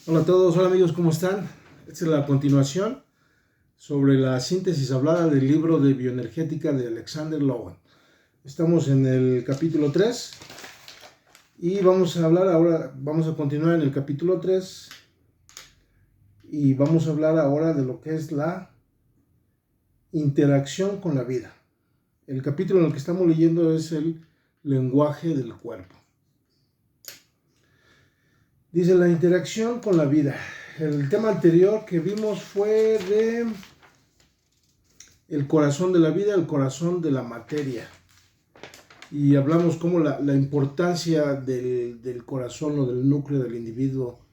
Hola a todos, hola amigos, ¿cómo están? Esta es la continuación sobre la síntesis hablada del libro de bioenergética de Alexander Lowen. Estamos en el capítulo 3 y vamos a hablar ahora, vamos a continuar en el capítulo 3 y vamos a hablar ahora de lo que es la interacción con la vida. El capítulo en el que estamos leyendo es el lenguaje del cuerpo. Dice la interacción con la vida. El tema anterior que vimos fue de el corazón de la vida, el corazón de la materia. Y hablamos como la importancia del corazón o del núcleo del individuo,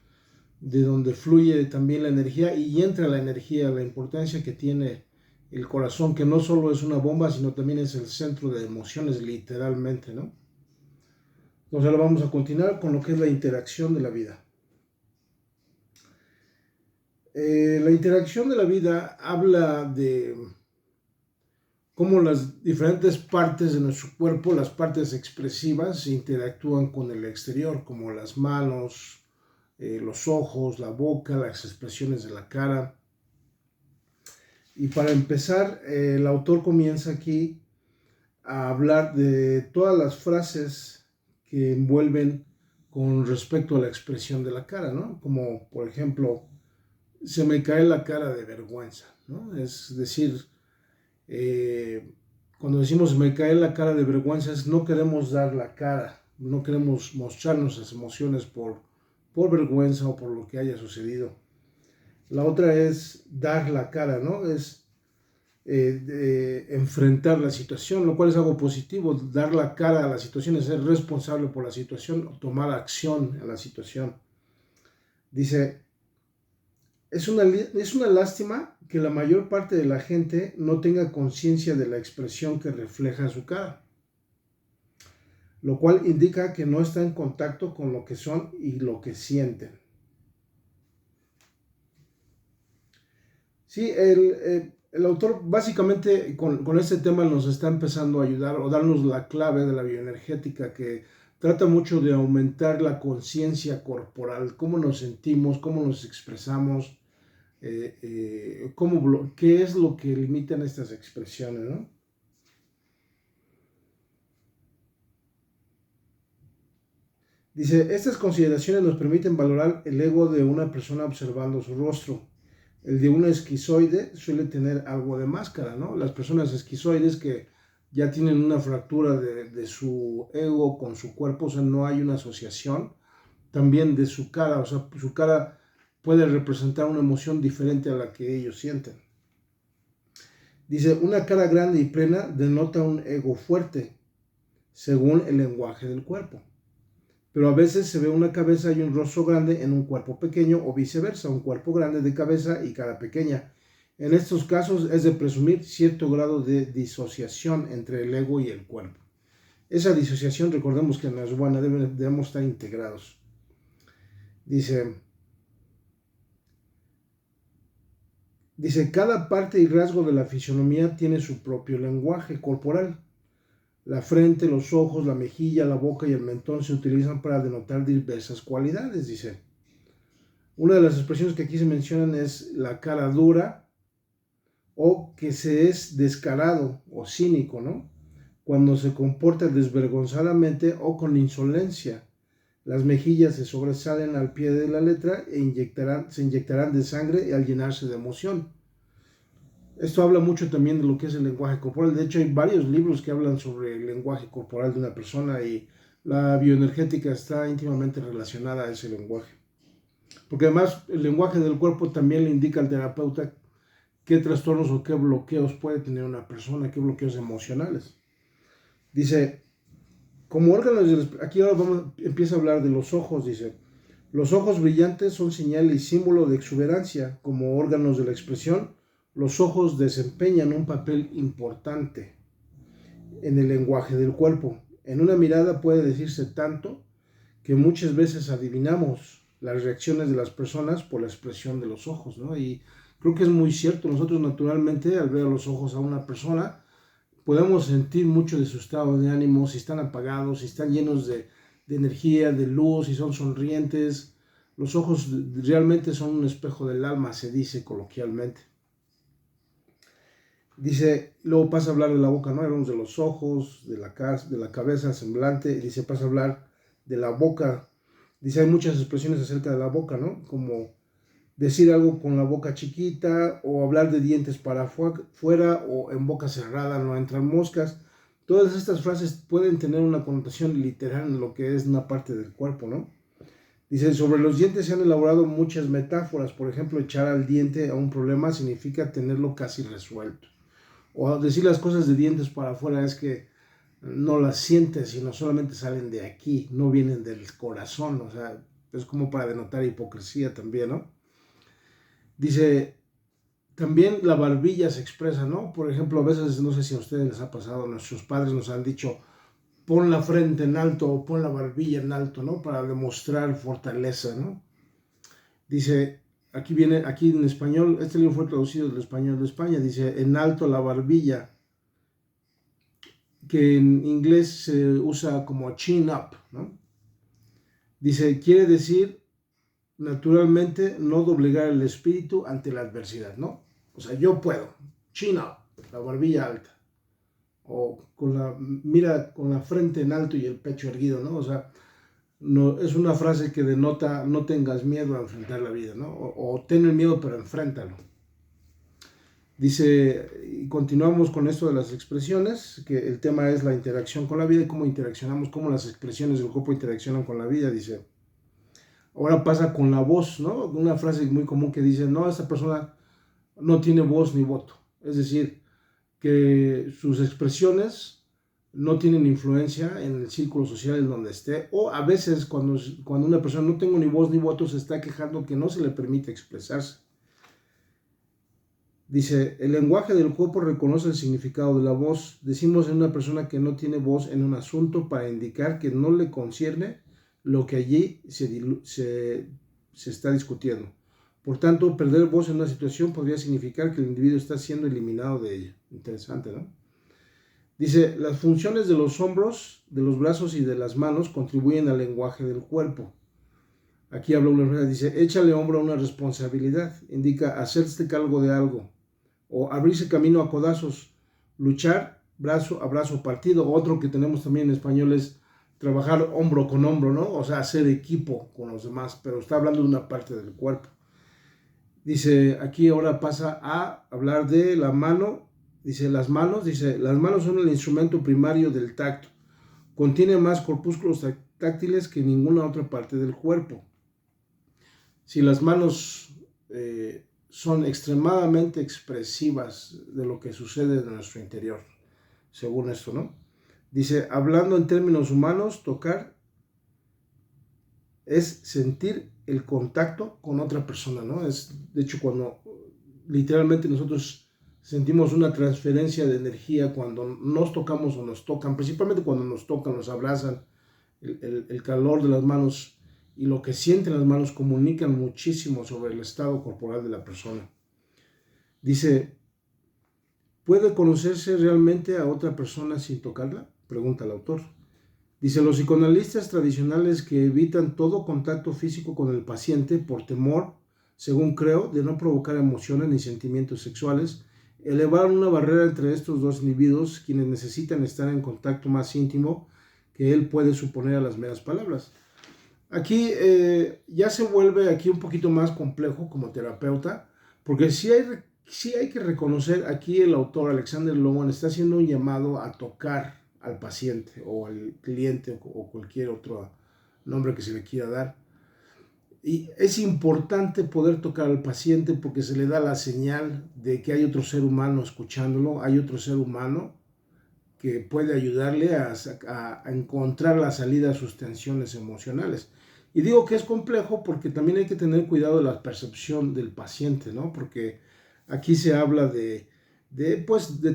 de donde fluye también la energía y entra la energía, la importancia que tiene el corazón, que no solo es una bomba, sino también es el centro de emociones literalmente, ¿no? Entonces ahora vamos a continuar con lo que es la interacción de la vida. La interacción de la vida habla de cómo las diferentes partes de nuestro cuerpo, las partes expresivas, interactúan con el exterior, como las manos, los ojos, la boca, las expresiones de la cara. Y para empezar, el autor comienza aquí a hablar de todas las frases que envuelven con respecto a la expresión de la cara, ¿no? Como, por ejemplo, se me cae la cara de vergüenza, ¿no? Es decir, cuando decimos me cae la cara de vergüenza, es no queremos dar la cara, no queremos mostrar nuestras emociones por vergüenza o por lo que haya sucedido. La otra es dar la cara, ¿no? Es enfrentar la situación, lo cual es algo positivo. Dar la cara a la situación es ser responsable por la situación, tomar acción en la situación. Dice, es una lástima que la mayor parte de la gente no tenga conciencia de la expresión que refleja su cara, lo cual indica que no está en contacto con lo que son y lo que sienten. Sí, el autor básicamente con este tema nos está empezando a ayudar o darnos la clave de la bioenergética, que trata mucho de aumentar la conciencia corporal, cómo nos sentimos, cómo nos expresamos, qué es lo que limitan estas expresiones, ¿no? Dice, estas consideraciones nos permiten valorar el ego de una persona observando su rostro. El de un esquizoide suele tener algo de máscara, ¿no? Las personas esquizoides que ya tienen una fractura de su ego con su cuerpo, o sea, no hay una asociación, también de su cara, o sea, su cara puede representar una emoción diferente a la que ellos sienten. Dice, una cara grande y plena denota un ego fuerte, según el lenguaje del cuerpo. Pero a veces se ve una cabeza y un rostro grande en un cuerpo pequeño o viceversa, un cuerpo grande de cabeza y cara pequeña. En estos casos es de presumir cierto grado de disociación entre el ego y el cuerpo. Esa disociación, recordemos que no es buena, debemos estar integrados. Dice, cada parte y rasgo de la fisonomía tiene su propio lenguaje corporal. La frente, los ojos, la mejilla, la boca y el mentón se utilizan para denotar diversas cualidades, dice. Una de las expresiones que aquí se mencionan es la cara dura o que se es descarado o cínico, ¿no? Cuando se comporta desvergonzadamente o con insolencia. Las mejillas se sobresalen al pie de la letra e se inyectarán de sangre al llenarse de emoción. Esto habla mucho también de lo que es el lenguaje corporal. De hecho, hay varios libros que hablan sobre el lenguaje corporal de una persona y la bioenergética está íntimamente relacionada a ese lenguaje. Porque además el lenguaje del cuerpo también le indica al terapeuta qué trastornos o qué bloqueos puede tener una persona, qué bloqueos emocionales. Dice, como órganos, aquí ahora empieza a hablar de los ojos, dice, los ojos brillantes son señal y símbolo de exuberancia. Como órganos de la expresión, los ojos desempeñan un papel importante en el lenguaje del cuerpo. En una mirada puede decirse tanto que muchas veces adivinamos las reacciones de las personas por la expresión de los ojos, ¿no? Y creo que es muy cierto. Nosotros naturalmente, al ver a los ojos a una persona, podemos sentir mucho de su estado de ánimo, si están apagados, si están llenos de energía, de luz, si son sonrientes, Los ojos realmente son un espejo del alma, se dice coloquialmente. Dice, luego pasa a hablar de la boca, ¿no? Hablamos de los ojos, de la cabeza, semblante. Dice, pasa a hablar de la boca. Dice, hay muchas expresiones acerca de la boca, ¿no? Como decir algo con la boca chiquita, o hablar de dientes para afuera, o en boca cerrada no entran moscas. Todas estas frases pueden tener una connotación literal en lo que es una parte del cuerpo, ¿no? Dice, sobre los dientes se han elaborado muchas metáforas. Por ejemplo, echar al diente a un problema significa tenerlo casi resuelto. O decir las cosas de dientes para afuera es que no las sientes, sino solamente salen de aquí, no vienen del corazón. O sea, es como para denotar hipocresía también, ¿no? Dice, también la barbilla se expresa, ¿no? Por ejemplo, a veces, no sé si a ustedes les ha pasado, nuestros padres nos han dicho, pon la frente en alto o pon la barbilla en alto, ¿no? Para demostrar fortaleza, ¿no? Dice, aquí en español, este libro fue traducido del español de España, dice, en alto la barbilla, que en inglés se usa como chin up, ¿no? Dice, quiere decir, naturalmente, no doblegar el espíritu ante la adversidad, ¿no? O sea, yo puedo, chin up, la barbilla alta, o con la frente en alto y el pecho erguido, ¿no? O sea, no, es una frase que denota no tengas miedo a enfrentar la vida, ¿no? O ten el miedo pero enfréntalo. Dice, y continuamos con esto de las expresiones, que el tema es la interacción con la vida y cómo interaccionamos, cómo las expresiones del cuerpo interaccionan con la vida. Dice, ahora pasa con la voz, ¿no? Una frase muy común que dice, no, esta persona no tiene voz ni voto. Es decir, que sus expresiones no tienen influencia en el círculo social en donde esté, o a veces cuando una persona no tengo ni voz ni voto se está quejando que no se le permite expresarse. Dice, el lenguaje del cuerpo reconoce el significado de la voz. Decimos en una persona que no tiene voz en un asunto para indicar que no le concierne lo que allí se está discutiendo. Por tanto, perder voz en una situación podría significar que el individuo está siendo eliminado de ella. Interesante, ¿no? Dice, las funciones de los hombros, de los brazos y de las manos contribuyen al lenguaje del cuerpo. Aquí habla una persona, dice, échale hombro a una responsabilidad. Indica hacerse cargo de algo. O abrirse camino a codazos, luchar brazo a brazo partido. Otro que tenemos también en español es trabajar hombro con hombro, ¿no? O sea, hacer equipo con los demás, pero está hablando de una parte del cuerpo. Dice, aquí ahora pasa a hablar de la mano. Dice, las manos son el instrumento primario del tacto. Contiene más corpúsculos táctiles que ninguna otra parte del cuerpo. Si las manos son extremadamente expresivas de lo que sucede en nuestro interior, según esto, ¿no? Dice, hablando en términos humanos, tocar es sentir el contacto con otra persona, ¿no? Es, de hecho, cuando literalmente nosotros sentimos una transferencia de energía cuando nos tocamos o nos tocan, principalmente cuando nos tocan, nos abrazan, el calor de las manos y lo que sienten las manos comunican muchísimo sobre el estado corporal de la persona. Dice, ¿puede conocerse realmente a otra persona sin tocarla? Pregunta el autor. Dice, los psicoanalistas tradicionales que evitan todo contacto físico con el paciente por temor, según creo, de no provocar emociones ni sentimientos sexuales, elevaron una barrera entre estos dos individuos quienes necesitan estar en contacto más íntimo que él puede suponer a las meras palabras. Aquí ya se vuelve aquí un poquito más complejo como terapeuta, porque sí hay que reconocer, aquí el autor Alexander Lowen está haciendo un llamado a tocar al paciente o al cliente o cualquier otro nombre que se le quiera dar. Y es importante poder tocar al paciente porque se le da la señal de que hay otro ser humano escuchándolo, hay otro ser humano que puede ayudarle a encontrar la salida a sus tensiones emocionales. Y digo que es complejo porque también hay que tener cuidado de la percepción del paciente, ¿no? Porque aquí se habla de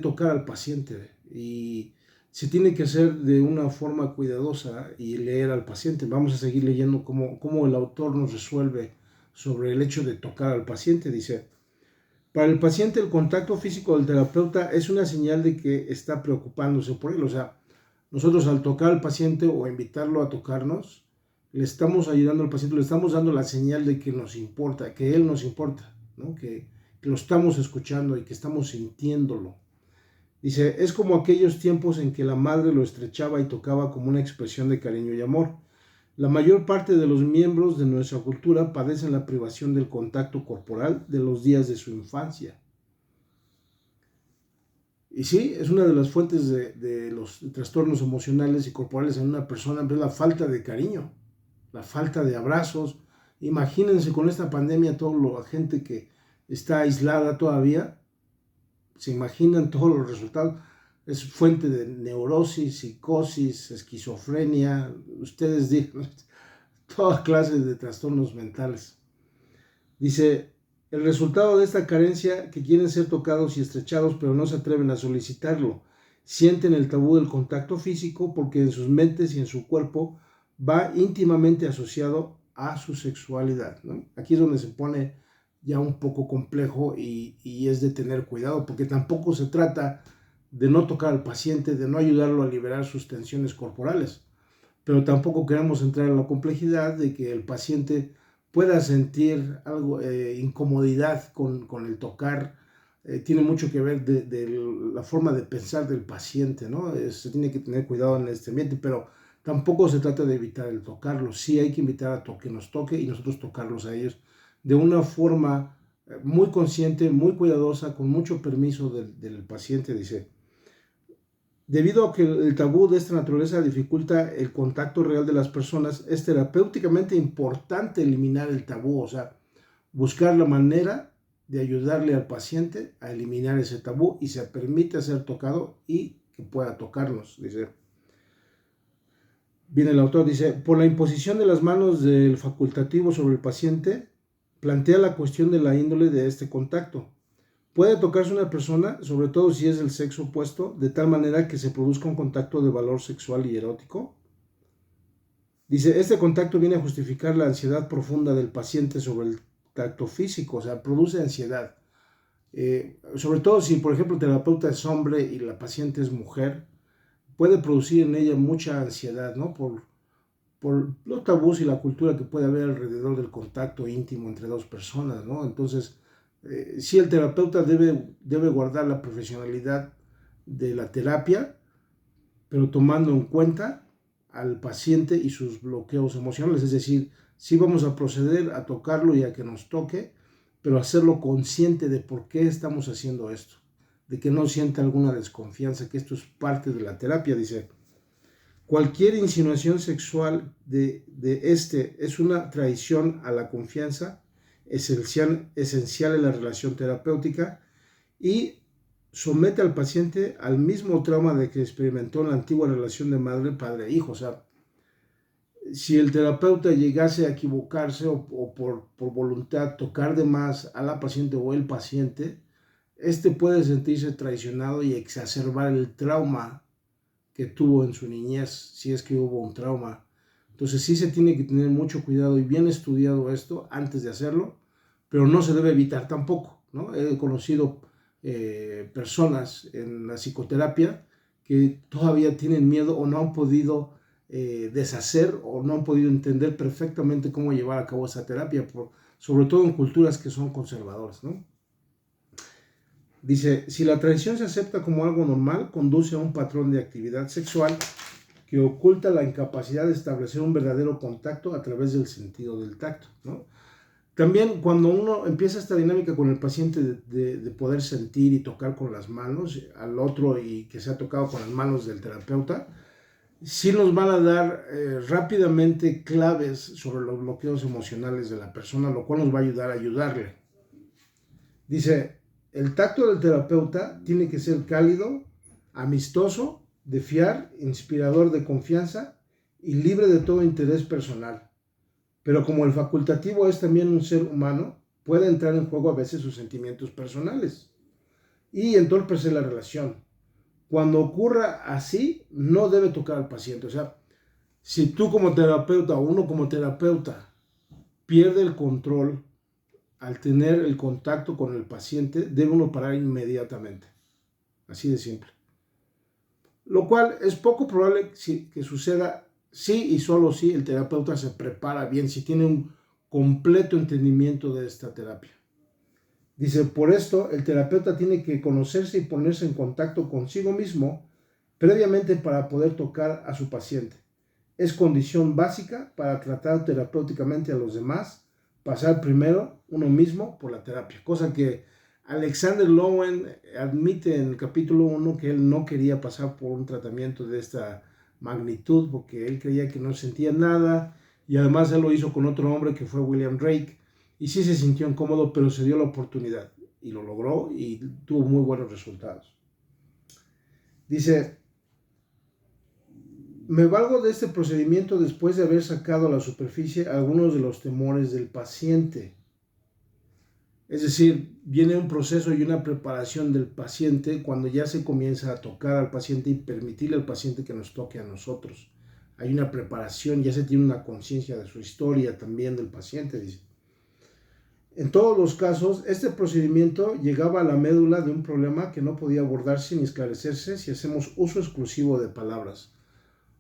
tocar al paciente y se tiene que hacer de una forma cuidadosa y leer al paciente. Vamos a seguir leyendo cómo el autor nos resuelve sobre el hecho de tocar al paciente. Dice, para el paciente el contacto físico del terapeuta es una señal de que está preocupándose por él. O sea, nosotros al tocar al paciente o invitarlo a tocarnos, le estamos ayudando al paciente, le estamos dando la señal de que nos importa, que él nos importa, ¿no? Que lo estamos escuchando y que estamos sintiéndolo. Dice, es como aquellos tiempos en que la madre lo estrechaba y tocaba como una expresión de cariño y amor. La mayor parte de los miembros de nuestra cultura padecen la privación del contacto corporal de los días de su infancia. Y sí, es una de las fuentes de los trastornos emocionales y corporales en una persona, es la falta de cariño, la falta de abrazos. Imagínense con esta pandemia toda la gente que está aislada todavía, se imaginan todos los resultados. Es fuente de neurosis, psicosis, esquizofrenia, ustedes digan, toda clase de trastornos mentales. Dice, el resultado de esta carencia que quieren ser tocados y estrechados pero no se atreven a solicitarlo. Sienten el tabú del contacto físico porque en sus mentes y en su cuerpo va íntimamente asociado a su sexualidad, ¿no? Aquí es donde se pone ya un poco complejo y es de tener cuidado porque tampoco se trata de no tocar al paciente, de no ayudarlo a liberar sus tensiones corporales, pero tampoco queremos entrar en la complejidad de que el paciente pueda sentir algo, incomodidad con el tocar. Tiene mucho que ver de la forma de pensar del paciente, ¿no? Se tiene que tener cuidado en este ambiente, pero tampoco se trata de evitar el tocarlo. Sí hay que invitar a que nos toque y nosotros tocarlos a ellos de una forma muy consciente, muy cuidadosa, con mucho permiso del paciente, dice. Debido a que el tabú de esta naturaleza dificulta el contacto real de las personas, es terapéuticamente importante eliminar el tabú, o sea, buscar la manera de ayudarle al paciente a eliminar ese tabú y se permite ser tocado y que pueda tocarnos, dice. Viene el autor, dice, por la imposición de las manos del facultativo sobre el paciente, plantea la cuestión de la índole de este contacto. Puede tocarse una persona, sobre todo si es del sexo opuesto, de tal manera que se produzca un contacto de valor sexual y erótico. Dice, este contacto viene a justificar la ansiedad profunda del paciente sobre el tacto físico, o sea, produce ansiedad. Sobre todo si, por ejemplo, el terapeuta es hombre y la paciente es mujer, puede producir en ella mucha ansiedad, ¿no? Por los tabús y la cultura que puede haber alrededor del contacto íntimo entre dos personas, ¿no? Entonces, sí, el terapeuta debe guardar la profesionalidad de la terapia, pero tomando en cuenta al paciente y sus bloqueos emocionales. Es decir, sí vamos a proceder a tocarlo y a que nos toque, pero hacerlo consciente de por qué estamos haciendo esto, de que no sienta alguna desconfianza, que esto es parte de la terapia, dice. Cualquier insinuación sexual de este es una traición a la confianza esencial en la relación terapéutica y somete al paciente al mismo trauma de que experimentó en la antigua relación de madre, padre e hijo. O sea, si el terapeuta llegase a equivocarse o por voluntad tocar de más a la paciente o el paciente, este puede sentirse traicionado y exacerbar el trauma que tuvo en su niñez, si es que hubo un trauma. Entonces sí se tiene que tener mucho cuidado y bien estudiado esto antes de hacerlo, pero no se debe evitar tampoco, ¿no? He conocido personas en la psicoterapia que todavía tienen miedo o no han podido deshacer o no han podido entender perfectamente cómo llevar a cabo esa terapia, sobre todo en culturas que son conservadoras, ¿no? Dice, si la traición se acepta como algo normal, conduce a un patrón de actividad sexual que oculta la incapacidad de establecer un verdadero contacto a través del sentido del tacto, ¿no? También cuando uno empieza esta dinámica con el paciente de poder sentir y tocar con las manos al otro y que se ha tocado con las manos del terapeuta, sí nos van a dar rápidamente claves sobre los bloqueos emocionales de la persona, lo cual nos va a ayudar a ayudarle. Dice, el tacto del terapeuta tiene que ser cálido, amistoso, de fiar, inspirador de confianza y libre de todo interés personal. Pero como el facultativo es también un ser humano, puede entrar en juego a veces sus sentimientos personales y entorpecer la relación. Cuando ocurra así, no debe tocar al paciente. O sea, si tú como terapeuta o uno como terapeuta pierde el control al tener el contacto con el paciente, debe uno parar inmediatamente. Así de simple. Lo cual es poco probable que suceda sí y solo si el terapeuta se prepara bien, si tiene un completo entendimiento de esta terapia. Dice, por esto el terapeuta tiene que conocerse y ponerse en contacto consigo mismo previamente para poder tocar a su paciente. Es condición básica para tratar terapéuticamente a los demás, pasar primero uno mismo por la terapia, cosa que Alexander Lowen admite en el capítulo 1 que él no quería pasar por un tratamiento de esta magnitud porque él creía que no sentía nada y además él lo hizo con otro hombre que fue William Drake y sí se sintió incómodo, pero se dio la oportunidad y lo logró y tuvo muy buenos resultados. Dice, me valgo de este procedimiento después de haber sacado a la superficie algunos de los temores del paciente. Es decir, viene un proceso y una preparación del paciente cuando ya se comienza a tocar al paciente y permitirle al paciente que nos toque a nosotros. Hay una preparación, ya se tiene una conciencia de su historia también del paciente, dice. En todos los casos, este procedimiento llegaba a la médula de un problema que no podía abordarse ni esclarecerse si hacemos uso exclusivo de palabras.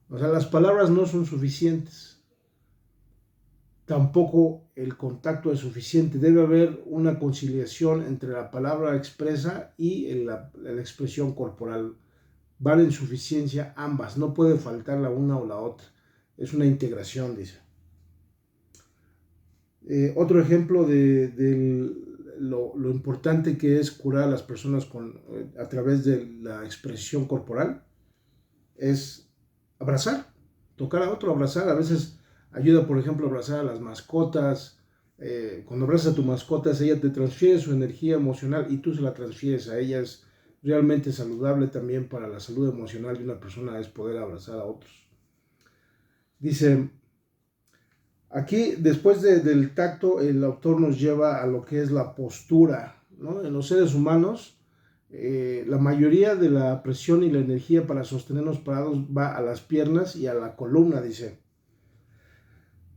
O sea, las palabras no son suficientes. Tampoco el contacto es suficiente. Debe haber una conciliación entre la palabra expresa y la expresión corporal. Van en suficiencia ambas. No puede faltar la una o la otra. Es una integración, dice. Otro ejemplo de lo importante que es curar a las personas a través de la expresión corporal es abrazar, tocar a otro, abrazar. A veces ayuda, por ejemplo, a abrazar a las mascotas. Cuando abrazas a tu mascota, ella te transfiere su energía emocional y tú se la transfieres a ella. Es realmente saludable también para la salud emocional de una persona es poder abrazar a otros. Dice, aquí después del tacto, el autor nos lleva a lo que es la postura, ¿no? En los seres humanos, la mayoría de la presión y la energía para sostenernos parados va a las piernas y a la columna, dice.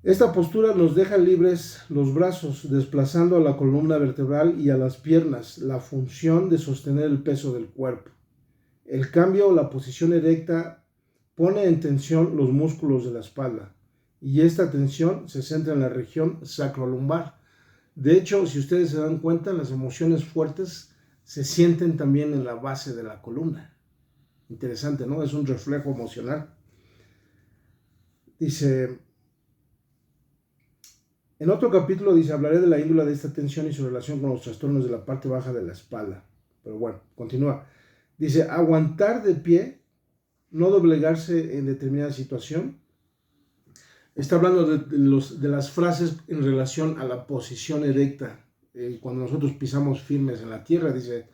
Esta postura nos deja libres los brazos, desplazando a la columna vertebral y a las piernas, la función de sostener el peso del cuerpo. El cambio o la posición erecta pone en tensión los músculos de la espalda y esta tensión se centra en la región sacrolumbar. De hecho, si ustedes se dan cuenta, las emociones fuertes se sienten también en la base de la columna. Interesante, ¿no? Es un reflejo emocional. Dice, en otro capítulo dice, hablaré de la índole de esta tensión y su relación con los trastornos de la parte baja de la espalda. Pero bueno, continúa. Dice, aguantar de pie, no doblegarse en determinada situación. Está hablando de las frases en relación a la posición erecta. Cuando nosotros pisamos firmes en la tierra, dice,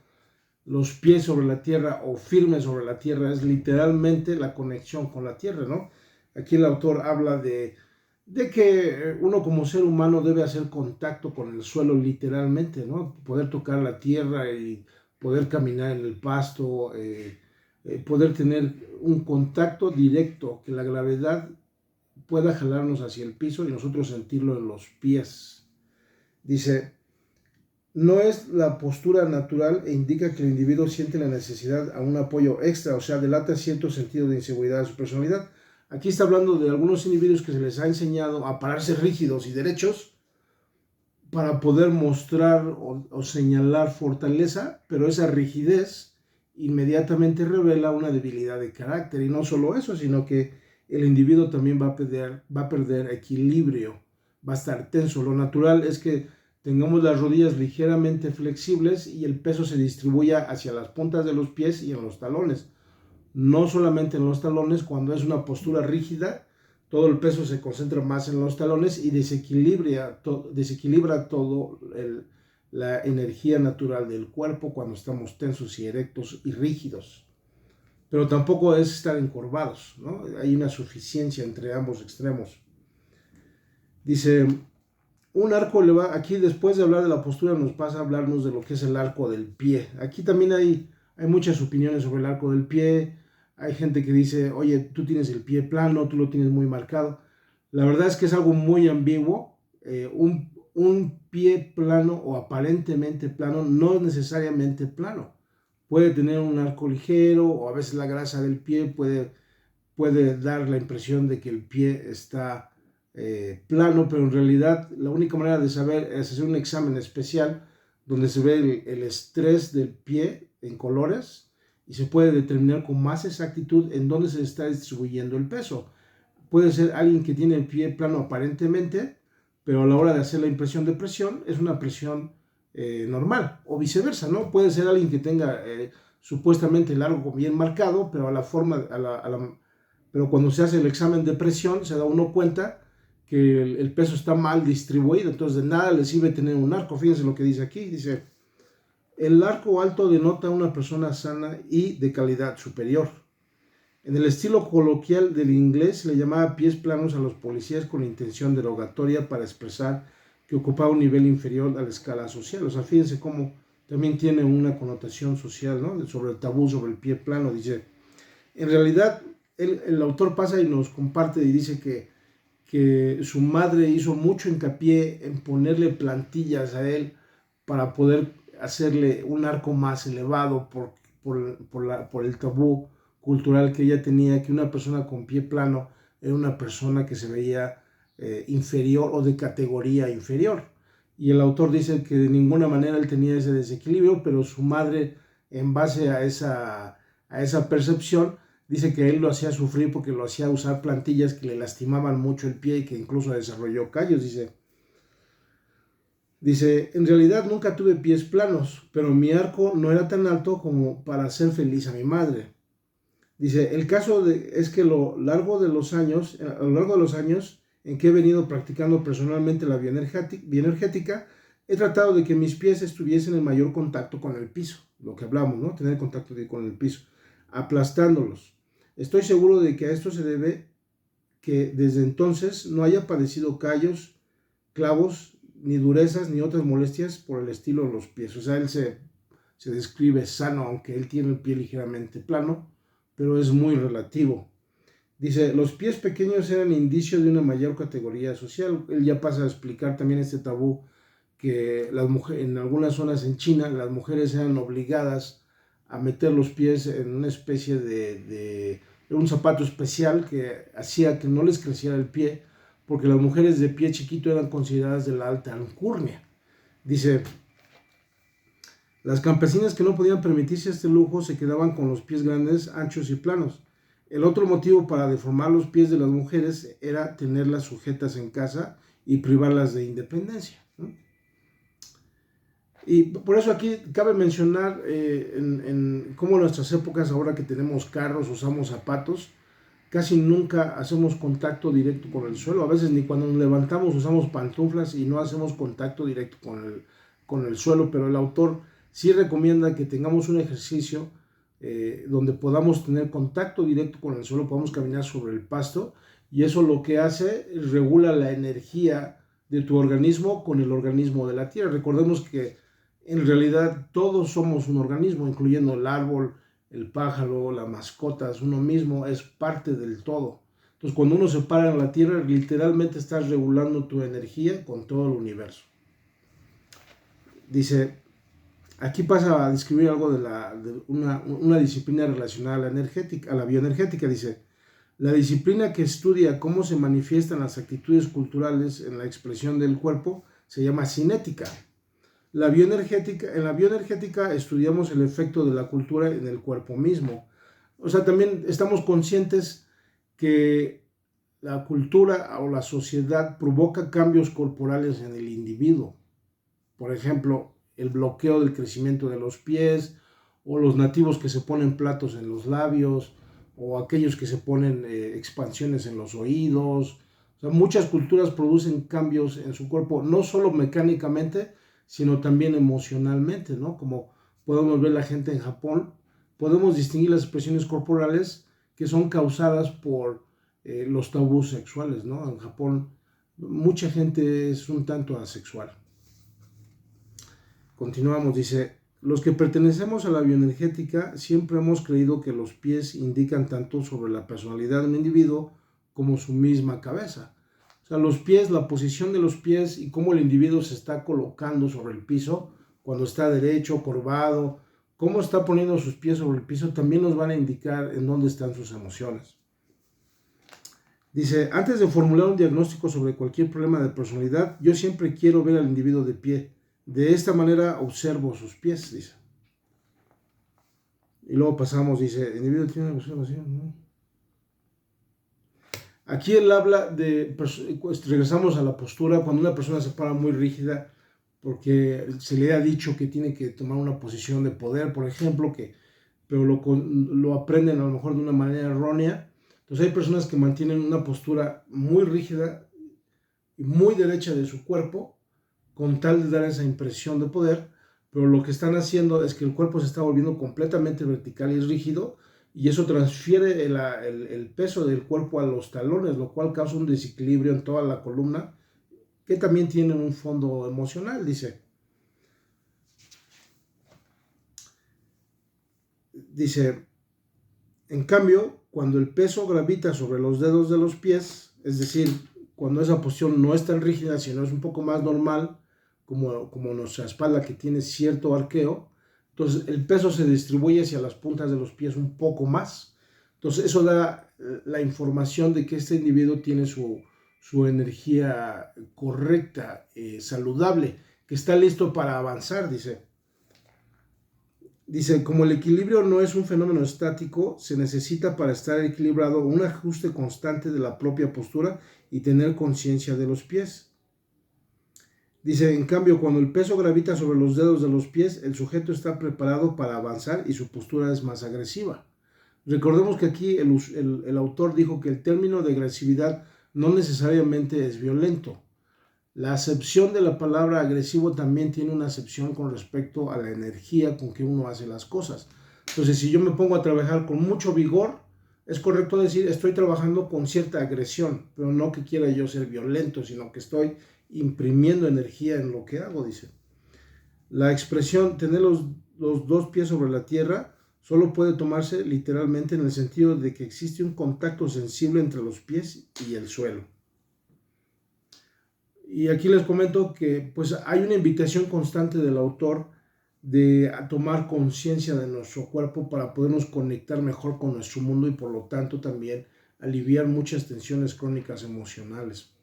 los pies sobre la tierra o firmes sobre la tierra, es literalmente la conexión con la tierra, ¿no? Aquí el autor habla de que uno como ser humano debe hacer contacto con el suelo literalmente, ¿no? Poder tocar la tierra y poder caminar en el pasto, poder tener un contacto directo, que la gravedad pueda jalarnos hacia el piso y nosotros sentirlo en los pies. Dice, no es la postura natural e indica que el individuo siente la necesidad a un apoyo extra, o sea, delata cierto sentido de inseguridad de su personalidad. Aquí está hablando de algunos individuos que se les ha enseñado a pararse rígidos y derechos para poder mostrar o señalar fortaleza, pero esa rigidez inmediatamente revela una debilidad de carácter. Y no solo eso, sino que el individuo también va a perder equilibrio, va a estar tenso. Lo natural es que tengamos las rodillas ligeramente flexibles y el peso se distribuya hacia las puntas de los pies y en los talones. No solamente en los talones, cuando es una postura rígida, todo el peso se concentra más en los talones y desequilibra todo la energía natural del cuerpo cuando estamos tensos y erectos y rígidos. Pero tampoco es estar encorvados, ¿no? Hay una suficiencia entre ambos extremos. Dice, un arco elevado, aquí después de hablar de la postura nos pasa a hablarnos de lo que es el arco del pie. Aquí también hay muchas opiniones sobre el arco del pie. Hay gente que dice, oye, tú tienes el pie plano, tú lo tienes muy marcado. La verdad es que es algo muy ambiguo. Un pie plano o aparentemente plano no es necesariamente plano. Puede tener un arco ligero o a veces la grasa del pie puede puede dar la impresión de que el pie está plano, pero en realidad la única manera de saber es hacer un examen especial donde se ve el estrés del pie en colores y se puede determinar con más exactitud en dónde se está distribuyendo el peso. Puede ser alguien que tiene el pie plano aparentemente, pero a la hora de hacer la impresión de presión es una presión normal, o viceversa, ¿no? Puede ser alguien que tenga supuestamente largo bien marcado, pero pero cuando se hace el examen de presión se da uno cuenta que el peso está mal distribuido, entonces de nada le sirve tener un arco. Fíjense lo que dice aquí, dice, el arco alto denota una persona sana y de calidad superior. En el estilo coloquial del inglés se le llamaba pies planos a los policías con intención derogatoria para expresar que ocupaba un nivel inferior a la escala social. O sea, fíjense cómo también tiene una connotación social, ¿no? Sobre el tabú, sobre el pie plano. Dice, en realidad el autor pasa y nos comparte y dice que su madre hizo mucho hincapié en ponerle plantillas a él para poder hacerle un arco más elevado por el tabú cultural que ella tenía, que una persona con pie plano era una persona que se veía inferior o de categoría inferior. Y el autor dice que de ninguna manera él tenía ese desequilibrio, pero su madre, en base a esa percepción, dice que él lo hacía sufrir porque lo hacía usar plantillas que le lastimaban mucho el pie y que incluso desarrolló callos. Dice, en realidad nunca tuve pies planos, pero mi arco no era tan alto como para hacer feliz a mi madre. Dice, el caso es que a lo largo de los años en que he venido practicando personalmente la bioenergética, he tratado de que mis pies estuviesen en mayor contacto con el piso, lo que hablamos, ¿no? Tener contacto con el piso, aplastándolos. Estoy seguro de que a esto se debe que desde entonces no haya padecido callos, clavos, ni durezas, ni otras molestias por el estilo de los pies. O sea, él se describe sano, aunque él tiene el pie ligeramente plano, pero es muy relativo. Dice, los pies pequeños eran indicio de una mayor categoría social. Él ya pasa a explicar también este tabú que las mujeres, en algunas zonas en China, las mujeres eran obligadas a meter los pies en una especie de un zapato especial que hacía que no les creciera el pie, porque las mujeres de pie chiquito eran consideradas de la alta alcurnia. Dice, las campesinas que no podían permitirse este lujo se quedaban con los pies grandes, anchos y planos. El otro motivo para deformar los pies de las mujeres era tenerlas sujetas en casa y privarlas de independencia, ¿no? Y por eso aquí cabe mencionar en cómo en nuestras épocas, ahora que tenemos carros, usamos zapatos, casi nunca hacemos contacto directo con el suelo. A veces ni cuando nos levantamos usamos pantuflas y no hacemos contacto directo con el suelo, pero el autor sí recomienda que tengamos un ejercicio donde podamos tener contacto directo con el suelo, podamos caminar sobre el pasto, y eso lo que hace es regula la energía de tu organismo con el organismo de la tierra. Recordemos que en realidad todos somos un organismo, incluyendo el árbol, el pájaro, las mascotas, uno mismo es parte del todo. Entonces, cuando uno se para en la tierra, literalmente estás regulando tu energía con todo el universo. Dice, aquí pasa a describir algo de una disciplina relacionada a la bioenergética. Dice, la disciplina que estudia cómo se manifiestan las actitudes culturales en la expresión del cuerpo se llama cinética. En la bioenergética estudiamos el efecto de la cultura en el cuerpo mismo. O sea, también estamos conscientes que la cultura o la sociedad provoca cambios corporales en el individuo. Por ejemplo, el bloqueo del crecimiento de los pies, o los nativos que se ponen platos en los labios, o aquellos que se ponen expansiones en los oídos. O sea, muchas culturas producen cambios en su cuerpo, no solo mecánicamente, sino también emocionalmente, ¿no? Como podemos ver la gente en Japón, podemos distinguir las expresiones corporales que son causadas por los tabús sexuales, ¿no? En Japón mucha gente es un tanto asexual. Continuamos, dice, los que pertenecemos a la bioenergética siempre hemos creído que los pies indican tanto sobre la personalidad de un individuo como su misma cabeza. O sea, los pies, la posición de los pies y cómo el individuo se está colocando sobre el piso, cuando está derecho, curvado, cómo está poniendo sus pies sobre el piso, también nos van a indicar en dónde están sus emociones. Dice, antes de formular un diagnóstico sobre cualquier problema de personalidad, yo siempre quiero ver al individuo de pie. De esta manera observo sus pies, dice. Y luego pasamos, dice, el individuo tiene una observación, ¿no? Aquí él habla de, regresamos a la postura, cuando una persona se para muy rígida, porque se le ha dicho que tiene que tomar una posición de poder, por ejemplo, pero lo aprenden a lo mejor de una manera errónea. Entonces hay personas que mantienen una postura muy rígida y muy derecha de su cuerpo, con tal de dar esa impresión de poder, pero lo que están haciendo es que el cuerpo se está volviendo completamente vertical y rígido, y eso transfiere el peso del cuerpo a los talones, lo cual causa un desequilibrio en toda la columna, que también tiene un fondo emocional, dice. Dice, en cambio, cuando el peso gravita sobre los dedos de los pies, es decir, cuando esa posición no es tan rígida, sino es un poco más normal, como nuestra espalda que tiene cierto arqueo, entonces el peso se distribuye hacia las puntas de los pies un poco más. Entonces eso da la información de que este individuo tiene su energía correcta, saludable, que está listo para avanzar, dice. Dice, como el equilibrio no es un fenómeno estático, se necesita para estar equilibrado un ajuste constante de la propia postura y tener conciencia de los pies. Dice, en cambio, cuando el peso gravita sobre los dedos de los pies, el sujeto está preparado para avanzar y su postura es más agresiva. Recordemos que aquí el autor dijo que el término de agresividad no necesariamente es violento. La acepción de la palabra agresivo también tiene una acepción con respecto a la energía con que uno hace las cosas. Entonces, si yo me pongo a trabajar con mucho vigor, es correcto decir, estoy trabajando con cierta agresión, pero no que quiera yo ser violento, sino que estoy imprimiendo energía en lo que hago, dice. La expresión tener los dos pies sobre la tierra solo puede tomarse literalmente en el sentido de que existe un contacto sensible entre los pies y el suelo. Y aquí les comento que pues hay una invitación constante del autor de tomar conciencia de nuestro cuerpo para podernos conectar mejor con nuestro mundo y por lo tanto también aliviar muchas tensiones crónicas emocionales.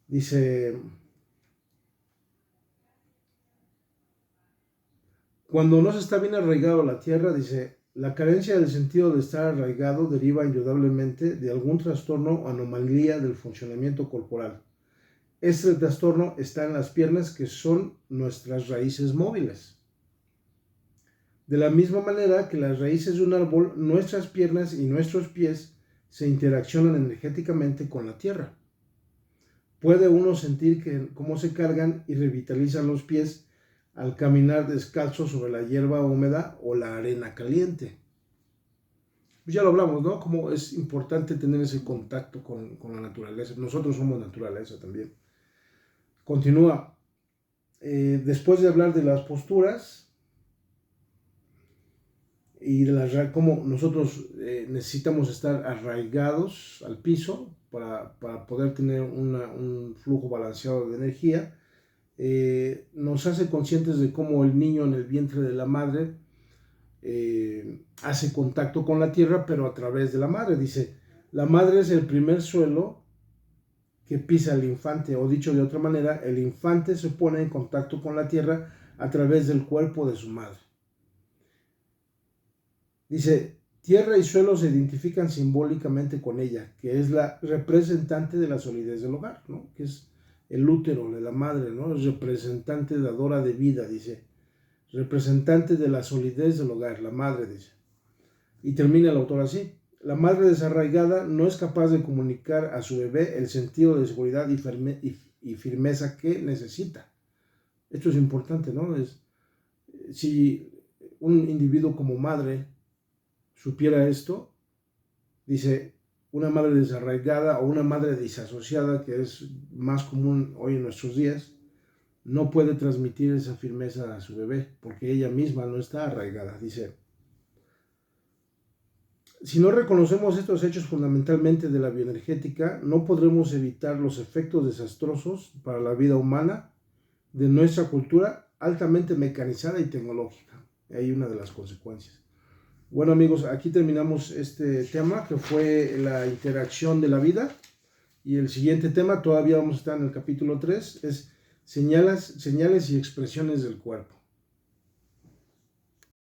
Dice, cuando no se está bien arraigado a la tierra, dice, la carencia del sentido de estar arraigado deriva indudablemente de algún trastorno o anomalía del funcionamiento corporal. Este trastorno está en las piernas, que son nuestras raíces móviles. De la misma manera que las raíces de un árbol, nuestras piernas y nuestros pies se interaccionan energéticamente con la tierra. Puede uno sentir cómo se cargan y revitalizan los pies al caminar descalzo sobre la hierba húmeda o la arena caliente. Pues ya lo hablamos, ¿no? Cómo es importante tener ese contacto con la naturaleza. Nosotros somos naturaleza también. Continúa. Después de hablar de las posturas y de cómo nosotros necesitamos estar arraigados al piso para poder tener un flujo balanceado de energía, nos hace conscientes de cómo el niño en el vientre de la madre hace contacto con la tierra, pero a través de la madre. Dice, la madre es el primer suelo que pisa el infante, o dicho de otra manera, el infante se pone en contacto con la tierra a través del cuerpo de su madre. Dice, tierra y suelo se identifican simbólicamente con ella, que es la representante de la solidez del hogar, ¿no? Que es el útero de la madre, ¿no? Es representante, dadora de vida, dice. Representante de la solidez del hogar, la madre, dice. Y termina el autor así. La madre desarraigada no es capaz de comunicar a su bebé el sentido de seguridad y firmeza que necesita. Esto es importante, ¿no? Si un individuo como madre supiera esto, dice, una madre desarraigada o una madre disasociada, que es más común hoy en nuestros días, no puede transmitir esa firmeza a su bebé porque ella misma no está arraigada. Dice, si no reconocemos estos hechos fundamentalmente de la bioenergética, no podremos evitar los efectos desastrosos para la vida humana de nuestra cultura altamente mecanizada y tecnológica. Hay una de las consecuencias. Bueno amigos, aquí terminamos este tema que fue la interacción de la vida. Y el siguiente tema, todavía vamos a estar en el capítulo 3, es señales y expresiones del cuerpo.